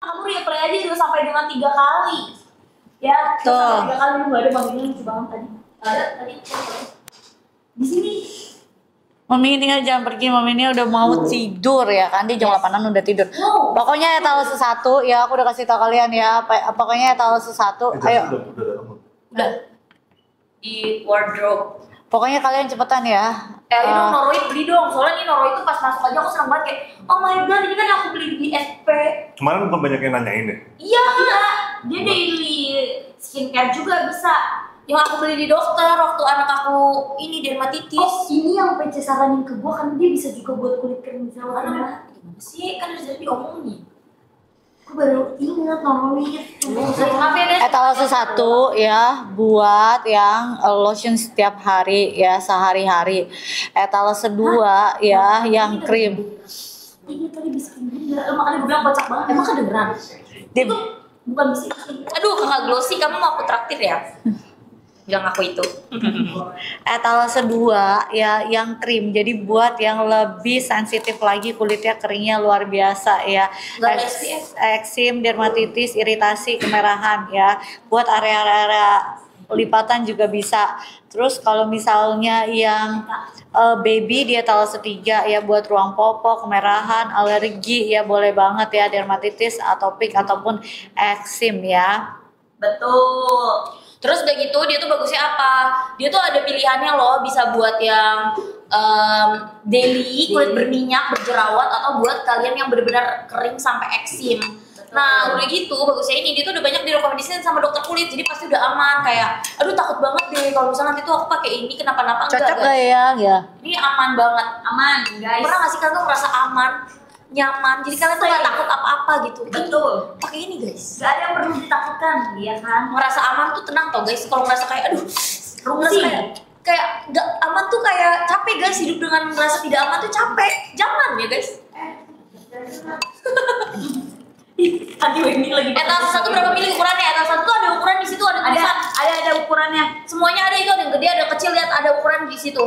Kamu replay aja itu sampai dengan 3 kali. Ya, sampai 3 kali nggak ada Mami lucu banget tadi. Ada tadi. Di sini. Mami ini jangan pergi, Mami ini udah mau tidur ya kan, dia jam 8-an udah tidur. Pokoknya etalase 1 ya, aku udah kasih tau kalian ya. Pokoknya etalase 1, ayo. Udah. Di wardrobe. Pokoknya kalian cepetan ya. Ini Noroid beli dong, soalnya ini Noroid itu pas masuk aja aku seneng banget kayak, oh my god ini kan yang aku beli di SP. Kemarin bukan banyak yang nanyain deh. Iya, dia daily skincare juga bisa. Yang aku beli di dokter waktu anak aku ini dermatitis. Oh, ini yang PC saranin ke gua kan dia bisa juga buat kulit kering misalnya. Gimana sih? Kan udah jadi diomongin. Aku baru ingat Noroid. Maaf ya guys. Etalase 1 ya buat yang lotion setiap hari ya sehari-hari. Etalase 2 ya yang krim. Ini tadi bisa enggak? Makanya gue bilang kocak banget. Emang kedengeran? Itu bukan bisa. Aduh, kakak glossy, kamu mau aku traktir ya? Bilang aku itu. Etalase 2 ya yang krim. Jadi buat yang lebih sensitif lagi kulitnya keringnya luar biasa ya. Eksim, dermatitis, iritasi, kemerahan ya. Buat area-area lipatan juga bisa. Terus kalau misalnya yang baby di etalase 3 ya buat ruang popok, kemerahan, alergi ya boleh banget ya, dermatitis, atopik ataupun eksim ya. Betul. Terus udah gitu dia tuh bagusnya apa? Dia tuh ada pilihannya loh, bisa buat yang daily kulit berminyak, berjerawat, atau buat kalian yang benar-benar kering sampai eksim. Nah udah gitu bagusnya ini dia tuh udah banyak direkomendasikan sama dokter kulit, jadi pasti udah aman. Kayak aduh takut banget deh kalau misalnya nanti tuh aku pakai ini kenapa-napa enggak. Cocok gak ya? Ini aman banget, aman guys. Pernah nggak sih kalian tuh merasa aman, nyaman, jadi kalian tuh gak takut apa-apa gitu. Betul. Pakai ini guys. Gak ada yang perlu ditakutkan, iya kan? Merasa aman tuh tenang tau guys. Kalau merasa kayak aduh, kayak gak aman tuh kayak capek guys. Hidup dengan merasa tidak aman tuh capek. Jangan ya guys. Aduh ini lagi. Etalase 1 berapa mili ukurannya? Etalase 1 tuh ada ukuran di situ, ada tulisan. Ada ukurannya. Semuanya ada itu, ada yang gede, ada yang kecil, lihat ada ukuran di situ.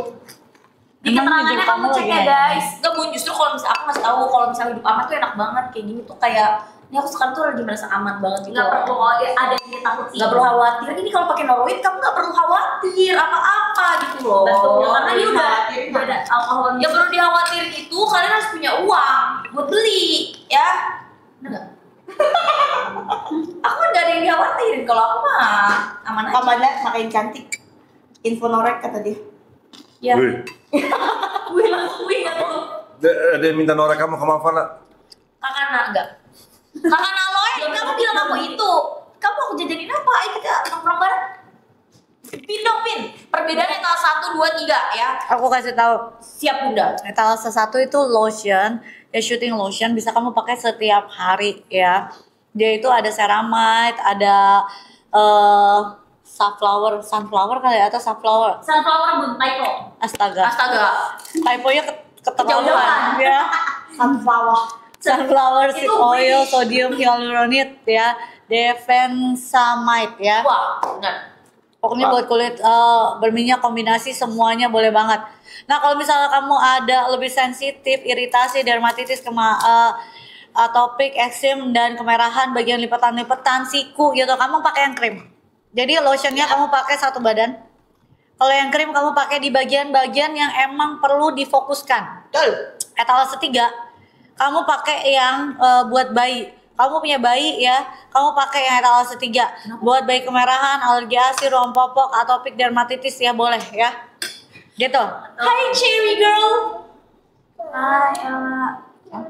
Di keterangannya kamu cek ya guys. Gak mau justru kalau misalnya aku ngasih tahu kalau misalnya hidup aman tuh enak banget kayak gini tuh kayak ini aku sekarang tuh lagi merasa aman banget gitu. Gak perlu ada yang ditakutin. Gak perlu khawatir. Ini kalau pakai Noroid kamu gak perlu khawatir apa-apa gitu loh. Betul. Karena dia udah ada alkohol. Yang perlu dikhawatirin itu kalian harus punya uang buat beli ya. Enggak. Aku gak ada yang dikhawatirin kalau aku mah aman aja. Kamarnya makin cantik. Info Norek kata dia. Ya. Wih langsung ingat tuh. Ada yang minta Nora kamu ke Mafala? Kakak nak enggak? Kakak Naloy, kamu bilang aku itu. Kamu aku jajanin apa? Ayo kita nongkrong bareng. Pin dong pin. Perbedaan etalase 1, 2, 3 ya. Aku kasih tahu. Siap bunda. Etalase 1 itu lotion, ya shooting lotion bisa kamu pakai setiap hari ya. Dia itu ada ceramide, ada sunflower kali ya, atau sunflower Bun, typo. Astaga. Typonya keterlaluan Kejauhan. ya. Sunflower seed Itu oil, sodium hyaluronate ya, defensamide ya. Wah, benar. Pokoknya buat kulit berminyak kombinasi semuanya boleh banget. Nah kalau misalnya kamu ada lebih sensitif, iritasi, dermatitis, atopik, eksim, dan kemerahan bagian lipatan-lipatan, siku gitu, kamu pakai yang krim. Jadi lotionnya kamu pakai satu badan. Kalau yang krim kamu pakai di bagian-bagian yang emang perlu difokuskan. Etalase 3, kamu pakai yang buat bayi. Kamu punya bayi ya, kamu pakai yang etalase 3. Buat bayi kemerahan, alergi ASI, ruang popok, atopik, dermatitis ya boleh ya. Gitu. Hai Cherry Girl. Hai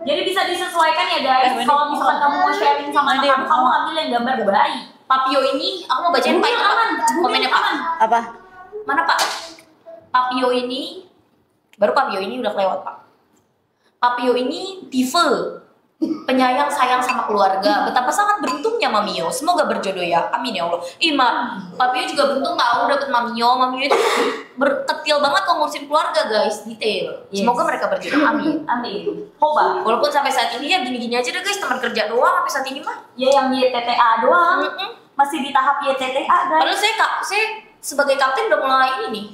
jadi bisa disesuaikan ya guys. Kalau misalkan kamu mau sharing sama anak kamu ambil yang gambar bayi. Papio ini, aku mau bacain Pak itu Pak. Komennya Pak. Apa? Mana Pak? Papio ini, baru Papio ini udah kelewat Pak. Papio ini tipe penyayang sayang sama keluarga. Betapa sangat beruntungnya Mamio. Semoga berjodoh ya. Amin ya Allah. Ima, Papio juga beruntung tahu dapet Mamio. Mamio itu berketil banget kalau ngurusin keluarga guys, detail. Semoga mereka berjodoh. Amin. Amin. Hoba. Walaupun sampai saat ini ya gini-gini aja deh guys, teman kerja doang sampai saat ini mah. Ya yang YTTA doang. Masih di tahap YTTA guys. Padahal saya sebagai kapten udah mulai ini nih.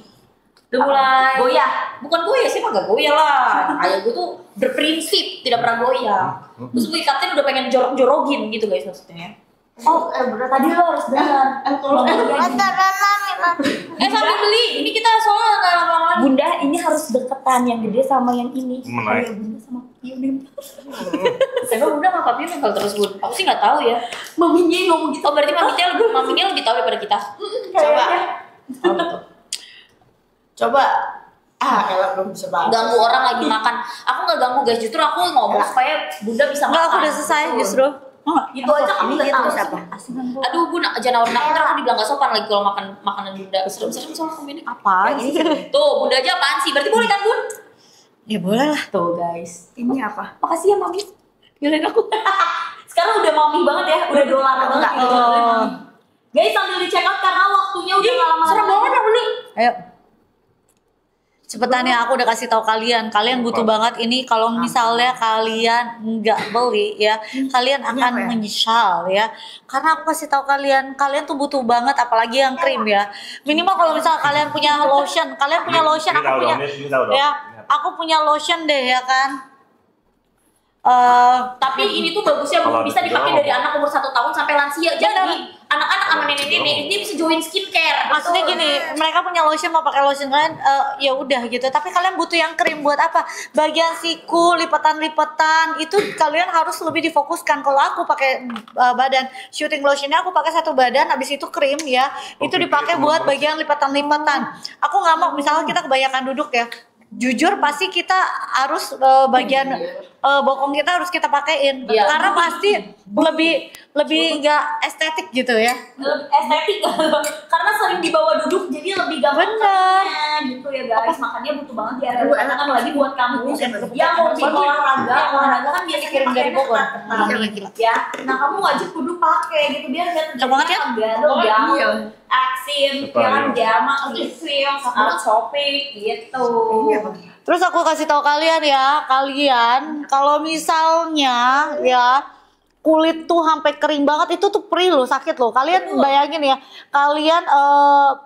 Udah mulai goyah. Bukan goyah sih, mah gak goyah lah. Ayah gue tuh berprinsip, tidak pernah goyah. Terus gue ikatin udah pengen jorok-jorokin gitu guys maksudnya. Oh, tadi lo harus dengar. Kalau sambil beli. Ini kita soalnya nggak lama-lama. Bunda, ini harus deketan yang gede sama yang ini. Kayak Bunda sama Pion. Saya Bunda sama Papi nempel terus Bun. Aku sih nggak tahu ya. Maminya ngomong gitu. Oh berarti maminya lebih tahu daripada kita. Coba. Coba. Ella belum bisa banget. Ganggu orang lagi makan. Aku nggak ganggu guys. Justru aku ngomong supaya Bunda bisa makan. Enggak, aku udah selesai justru. Itu aja kamu nggak tahu siapa? Aduh Bun, jangan awal ntar aku dibilang gak sopan lagi kalau makan makanan Bunda. Serem-serem soal kamu ini. Apa? Tuh Bunda aja apaan sih? Berarti boleh kan Bun? Ya boleh lah. Tuh guys. Ini apa? Makasih ya Mami. Biarin aku. Sekarang udah Mami banget ya. Udah dolar banget. Guys sambil di check out karena waktunya udah gak lama. Serem banget ya beli. Ayo. Cepetan ya, aku udah kasih tahu kalian butuh banget ini. Kalau misalnya kalian nggak beli ya, kalian akan menyesal ya. Karena aku kasih tahu kalian tuh butuh banget, apalagi yang krim ya. Minimal kalau misalnya kalian punya lotion, aku punya lotion deh ya kan. Tapi ini tuh bagusnya Bu, bisa dipakai dari anak umur 1 tahun sampai lansia. Jadi anak-anak sama nenek-nenek ini bisa join skincare. Maksudnya gini, mereka punya lotion mau pakai lotion kalian ya udah gitu. Tapi kalian butuh yang krim buat apa? Bagian siku, lipatan-lipatan itu kalian harus lebih difokuskan. Kalau aku pakai badan shooting lotionnya aku pakai 1 badan, habis itu krim ya. Itu dipakai buat bagian lipatan-lipatan. Aku nggak mau misalnya kita kebanyakan duduk ya. Jujur pasti kita harus bagian bokong kita harus kita pakein karena pasti lebih nggak estetik gitu ya. Estetik karena sering dibawa duduk jadi lebih gampang. Bener gitu ya guys. Makanya butuh banget di area kan lagi buat kamu yang mau olahraga kan biasa kirim dari Bogor ya. Nah kamu wajib kudu pakai gitu biar nggak terjadi banget ya. Aksin, jangan jamak, krim, alat shopping gitu. Terus aku kasih tahu kalian ya, kalau misalnya ya kulit tuh sampai kering banget itu tuh perih loh, sakit loh. Kalian bayangin ya, kalian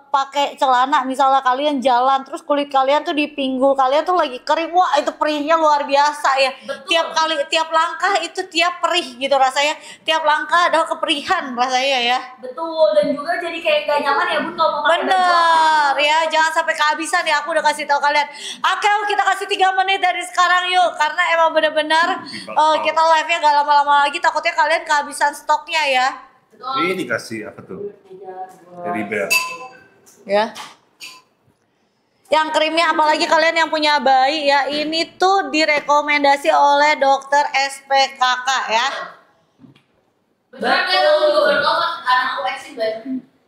pakai celana misalnya kalian jalan terus kulit kalian tuh di pinggul kalian tuh lagi kering, wah itu perihnya luar biasa ya. Betul. Tiap langkah itu tiap perih gitu rasanya, tiap langkah ada keperihan rasanya ya. Betul, dan juga jadi kayak gak nyaman ya Bun kalau mau pakai baju. Bener ya, jangan sampai kehabisan ya. Aku udah kasih tahu kalian. Oke, kita kasih 3 menit dari sekarang yuk, karena emang bener-bener kita live-nya gak lama-lama lagi, takutnya kalian kehabisan stoknya ya. Ini dikasih apa tuh? Dari Bell. Ya. Yang krimnya apalagi kalian yang punya bayi ya, ini tuh direkomendasi oleh dokter SPKK ya.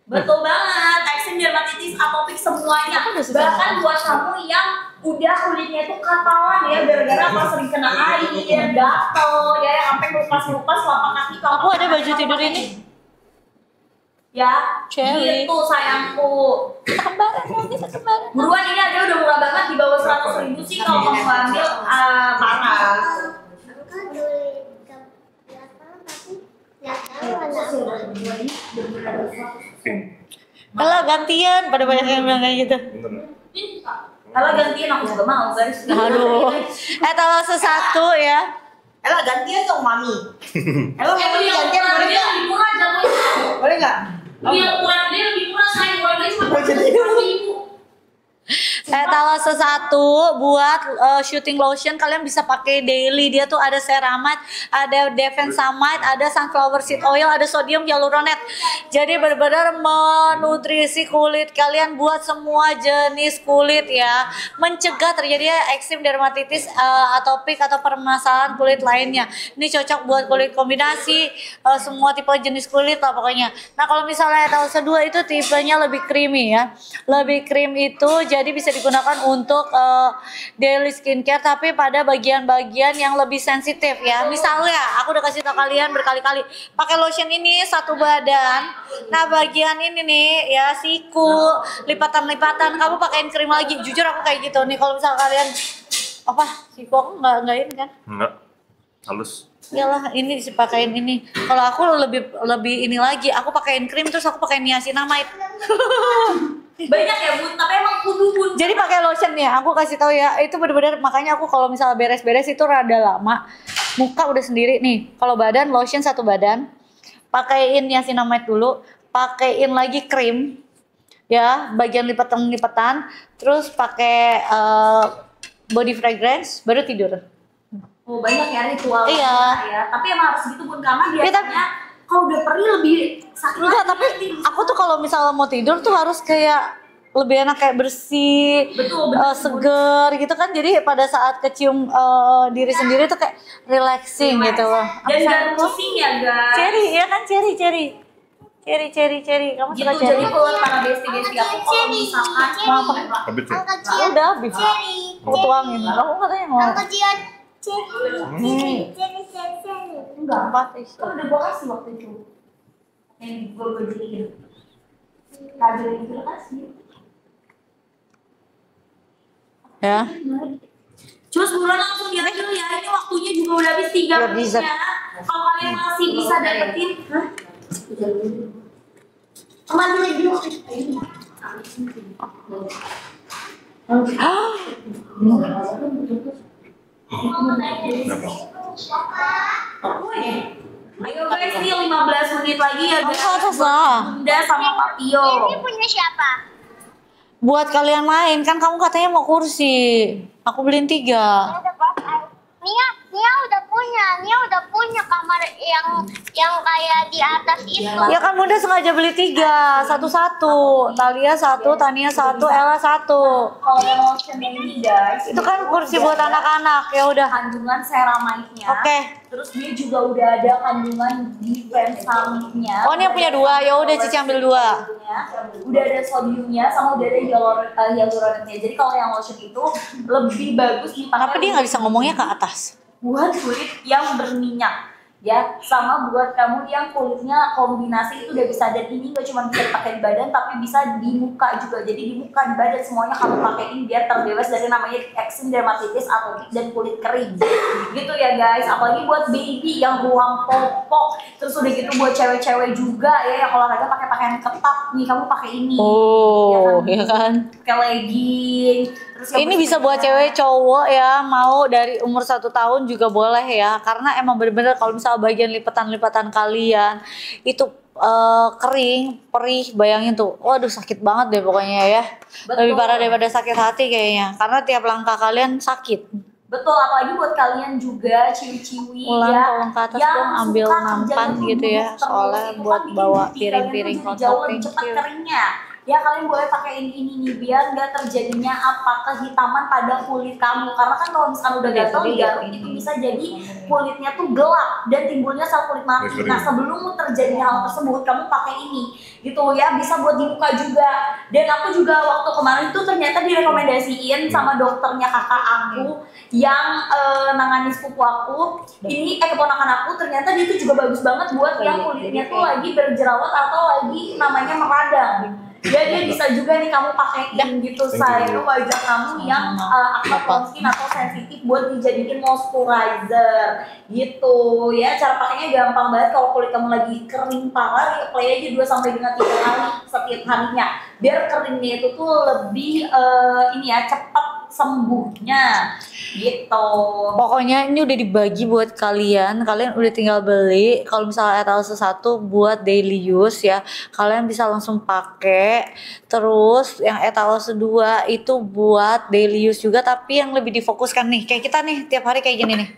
Betul banget, eksim, dermatitis, atopik semuanya. Bahkan buat kamu yang udah kulitnya itu katalan ya, gara-gara apa sering kena air, gatel, ya sampai lupas-lupas lapak kaki. Aku ada baju tidur ini. Ya, Cherry. gitu sayangku. Buruan ini aja udah murah banget, di bawah 100.000 sih kalau kamu ambil parah. Kalau gantian, pada banyak yang bilang kayak gitu. Kalau gantian aku juga mau guys. Aduh. Etalase 1 ya. Ella gantian dong Mami. Ella mau gantian boleh nggak? Lebih murah jatuhnya. Boleh nggak? Iya, ukuran dia lebih murah, saya ukuran dia cuma 20.000. Etalase 1 buat shooting lotion kalian bisa pakai daily. Dia tuh ada ceramide, ada defensamide, ada sunflower seed oil, ada sodium hyaluronate. Jadi benar-benar menutrisi kulit kalian buat semua jenis kulit ya. Mencegah terjadinya eksim, dermatitis, atopik atau permasalahan kulit lainnya. Ini cocok buat kulit kombinasi, semua tipe jenis kulit lah pokoknya. Nah kalau misalnya etalase 2 itu tipenya lebih creamy ya. Lebih cream itu jadi bisa digunakan untuk daily skincare tapi pada bagian-bagian yang lebih sensitif ya. Misalnya aku udah kasih tau kalian berkali-kali pakai lotion ini 1 badan. Nah bagian ini nih ya siku, lipatan-lipatan kamu pakein krim lagi. Jujur aku kayak gitu nih kalau misal kalian apa siku aku nggak ini kan? Enggak. Halus. Iyalah ini dipakein ini. Kalau aku lebih ini lagi, aku pakein krim terus aku pakai niacinamide. Banyak ya bun, tapi emang kudu bun. Jadi pakai lotion ya, aku kasih tahu ya, itu bener-bener makanya aku kalau misalnya beres-beres itu rada lama. Muka udah sendiri nih. Kalau badan lotion satu badan, pakaiin niacinamide dulu, pakaiin lagi krim, ya bagian lipatan-lipatan, terus pakai body fragrance, baru tidur. Oh banyak ya ritual. Iya. Ya. Tapi emang harus gitu bun karena Iya, biasanya kalau udah perih lebih sakit. Enggak, tapi aku tuh kalau misalnya mau tidur tuh harus kayak lebih enak kayak bersih, Betul, seger gitu kan. Jadi pada saat kecium diri sendiri tuh kayak relaxing gitu loh. Dan gak pusing ya guys. Cherry, ya kan cherry. Kamu Gitu suka jadi cherry? buat para besti-besti aku kalau misalkan Mau apa? Habis ya? Udah habis. Aku tuangin. Kamu katanya mau. enggak. Apa sih? Kan udah gua kasih waktu itu. Yang gua jadiin. Ada yang gua kasih. Ya. Cus buruan langsung diambil ya. Ini waktunya juga udah habis 3 Biar menit dessert. ya. Kalau kalian masih bisa dapetin, kemana lagi dulu? Ayo guys, nih 15 menit lagi ya guys. Aku atas lah. Bunda sama Papio. Ini punya siapa? Buat kalian main kan kamu katanya mau kursi. Aku beliin 3. Nia udah punya kamar yang kayak di atas itu. Ya kan Bunda sengaja beli 3, satu-satu. Talia 1, Tania 1, Ella 1. Kalau yang lotion ini guys, Itu kan kursi buat anak-anak. Ya udah. kandungan ceramide-nya. Oke. Terus dia juga udah ada kandungan difensamide-nya. Oh, ini yang punya 2. Ya udah Cici ambil 2. Udah ada sodiumnya sama udah ada hyaluronate-nya. Jadi kalau yang lotion itu lebih bagus dipakai. Kenapa dia nggak bisa ngomongnya ke atas? Buat kulit yang berminyak ya, sama buat kamu yang kulitnya kombinasi itu udah bisa. Dan ini gak cuma bisa dipakai di badan tapi bisa di muka juga. Jadi di muka, di badan semuanya kamu pakein biar terbebas dari namanya eksim, dermatitis, atopik, dan kulit kering gitu ya guys. Apalagi buat baby yang ruang popok. Terus udah gitu buat cewek-cewek juga ya yang olahraga pakai pakaian ketat nih, kamu pakai ini. Oh, ya kan. Pakai legging. Terus yang Ini bisa buat cewek cowok ya, mau dari umur 1 tahun juga boleh ya. Karena emang bener-bener kalau misalnya bagian lipatan-lipatan kalian itu kering, perih, bayangin tuh. Waduh sakit banget deh pokoknya ya. Betul. Lebih parah daripada sakit hati kayaknya. Karena tiap langkah kalian sakit. Betul, apalagi buat kalian juga ciwi-ciwi Ulan, ya tolong ke atas yang dong, ambil suka nampan kerjanya gitu ya, terus, soalnya itu buat kan bikin bawa pipi piring-piring kalian tuh jadi jauh kotor. lebih cepat Thank you. keringnya. Ya kalian boleh pakai ini nih biar nggak terjadinya apa kehitaman pada kulit kamu. Karena kan kalau misalkan udah gatal digaruk itu bisa jadi kulitnya tuh gelap dan timbulnya sel kulit mati. Nah sebelum terjadi hal tersebut kamu pakai ini gitu ya, bisa buat di muka juga. Dan aku juga waktu kemarin tuh ternyata direkomendasiin sama dokternya kakak aku yang nangani sepupu aku. Ini keponakan aku, ternyata dia tuh juga bagus banget buat yang kulitnya tuh lagi berjerawat atau lagi namanya meradang. Ya dia bisa juga nih kamu pakein gitu say, itu wajah kamu yang akne prone skin atau sensitif buat dijadiin moisturizer gitu ya. Cara pakainya gampang banget. Kalau kulit kamu lagi kering parah, ya apply aja 2 sampai dengan 3 kali setiap harinya biar keringnya itu tuh lebih ini ya, cepat sembuhnya gitu. Pokoknya ini udah dibagi buat kalian udah tinggal beli. Kalau misalnya etalase 1 buat daily use ya, kalian bisa langsung pakai. Terus yang etalase 2 itu buat daily use juga, tapi yang lebih difokuskan nih, kayak kita nih tiap hari kayak gini nih.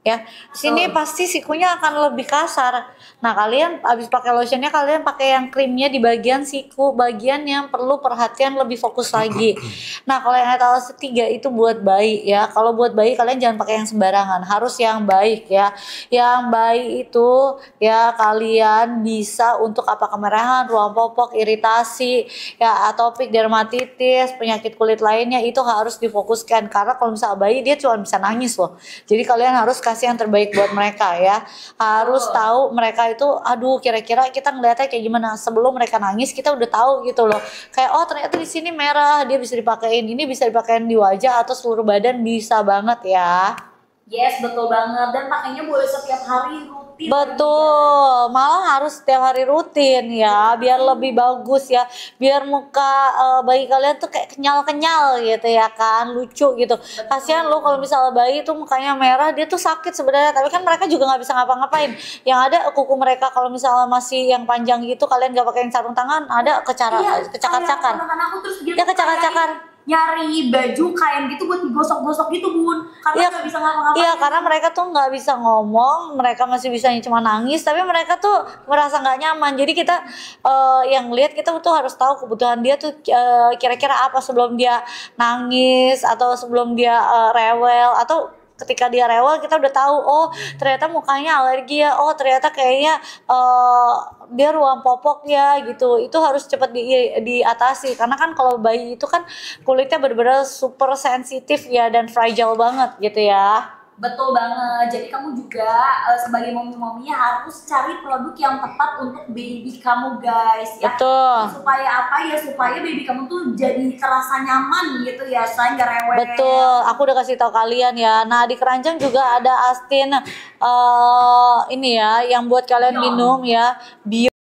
Ya, sini pasti sikunya akan lebih kasar. Nah, kalian abis pakai lotionnya, kalian pakai yang krimnya di bagian siku, bagian yang perlu perhatian lebih fokus lagi. Nah, kalau yang etalase 3 itu buat bayi ya. Kalau buat bayi kalian jangan pakai yang sembarangan, harus yang baik ya. Yang baik itu ya kalian bisa untuk apa, kemerahan, ruang popok, iritasi, ya atopik, dermatitis, penyakit kulit lainnya itu harus difokuskan. Karena kalau misalnya bayi dia cuma bisa nangis loh. Jadi kalian harus kasih yang terbaik buat mereka ya. Harus tahu mereka itu, aduh kira-kira kita ngeliatnya kayak gimana. Sebelum mereka nangis kita udah tahu gitu loh. Kayak oh ternyata di sini merah, dia bisa dipakein, ini bisa dipakein di wajah atau seluruh badan, bisa banget ya. Yes, betul banget. Dan pakainya boleh setiap hari rutin rutin. Betul, malah harus setiap hari rutin ya, biar lebih bagus ya, biar muka bayi kalian tuh kayak kenyal-kenyal gitu ya kan, lucu gitu. Kasihan lo kalau misalnya bayi tuh mukanya merah, dia tuh sakit sebenarnya, tapi kan mereka juga nggak bisa ngapa-ngapain. Yang ada kuku mereka kalau misalnya masih yang panjang gitu, kalian nggak pakai sarung tangan, ada kecakar-cakar. Aku terus dia Ya kecakar-cakar. nyari baju kain gitu buat digosok-gosok gitu bun, karena nggak bisa ngapa-ngapain. Iya, karena mereka tuh nggak bisa ngomong, mereka masih bisanya cuma nangis, tapi mereka tuh merasa nggak nyaman. Jadi kita yang lihat kita tuh harus tahu kebutuhan dia tuh kira-kira apa sebelum dia nangis atau sebelum dia rewel, atau ketika dia rewel kita udah tahu, oh ternyata mukanya alergi ya, oh ternyata kayaknya dia ruam popok ya gitu. Itu harus cepat diatasi, karena kan kalau bayi itu kan kulitnya benar-benar super sensitif ya dan fragile banget gitu ya. Betul banget. Jadi kamu juga sebagai mommy-mommy harus cari produk yang tepat untuk baby kamu guys ya. Betul. Supaya apa ya? Supaya baby kamu tuh jadi terasa nyaman gitu ya, selain gak rewel. Betul. Aku udah kasih tahu kalian ya. Nah di keranjang juga ada Astin ini ya yang buat kalian minum ya. Bio